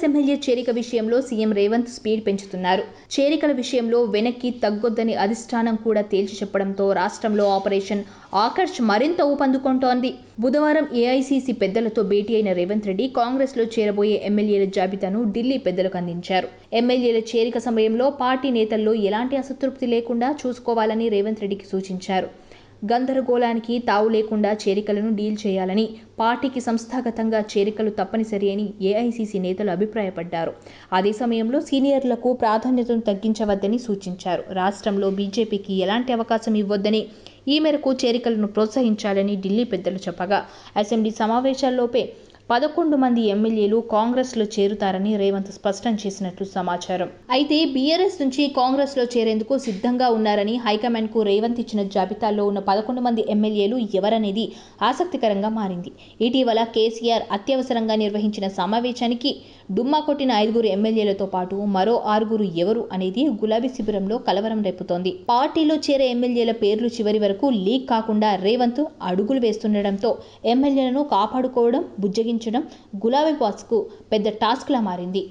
Congress MLA చేరిక విషయంలో CM Revanth speed పెంచుతున్నారు. చేరికల విషయంలో వెనక్కి తగ్గొద్దని అధిష్టానం కూడా తేల్చి చెప్పడంతో రాష్ట్రంలో ఆపరేషన్ ఆకర్ష్ మరింత ఊపందుకుంటోంది. బుధవారం ఏఐసీసీ పెద్దలతో భేటీ అయిన రేవంత్ రెడ్డి కాంగ్రెస్లో చేరబోయే ఎమ్మెల్యేల జాబితాను ఢిల్లీ పెద్దలకు అందించారు. ఎమ్మెల్యేల చేరిక సమయంలో పార్టీ నేతల్లో ఎలాంటి అసంతృప్తి లేకుండా చూసుకోవాలని రేవంత్ రెడ్డికి సూచించారు. గందరగోళానికి తావు లేకుండా చేరికలను డీల్ చేయాలని, పార్టీకి సంస్థాగతంగా చేరికలు తప్పనిసరి అని ఏఐసీసీ నేతలు అభిప్రాయపడ్డారు. అదే సమయంలో సీనియర్లకు ప్రాధాన్యతను తగ్గించవద్దని సూచించారు. రాష్ట్రంలో బీజేపీకి ఎలాంటి అవకాశం ఇవ్వొద్దని, ఈ మేరకు చేరికలను ప్రోత్సహించాలని ఢిల్లీ పెద్దలు చెప్పగా, అసెంబ్లీ సమావేశాల్లోపే 11 మంది ఎమ్మెల్యేలు కాంగ్రెస్లో చేరుతారని రేవంత్ స్పష్టం చేసినట్లు సమాచారం. అయితే బీఆర్ఎస్ నుంచి కాంగ్రెస్లో చేరేందుకు సిద్ధంగా ఉన్నారని హైకమాండ్కు రేవంత్ ఇచ్చిన జాబితాలో ఉన్న 11 మంది ఎమ్మెల్యేలు ఎవరనేది ఆసక్తికరంగా మారింది. ఇటీవల కేసీఆర్ అత్యవసరంగా నిర్వహించిన సమావేశానికి డుమ్మా కొట్టిన 5 ఎమ్మెల్యేలతో పాటు మరో 6 ఎవరు అనేది గులాబీ శిబిరంలో కలవరం రేపుతోంది. పార్టీలో చేరే ఎమ్మెల్యేల పేర్లు చివరి వరకు లీక్ కాకుండా రేవంత్ అడుగులు వేస్తుండటంతో ఎమ్మెల్యేలను కాపాడుకోవడం, బుజ్జగించడం గులాబీ బాస్కు పెద్ద టాస్క్లా మారింది.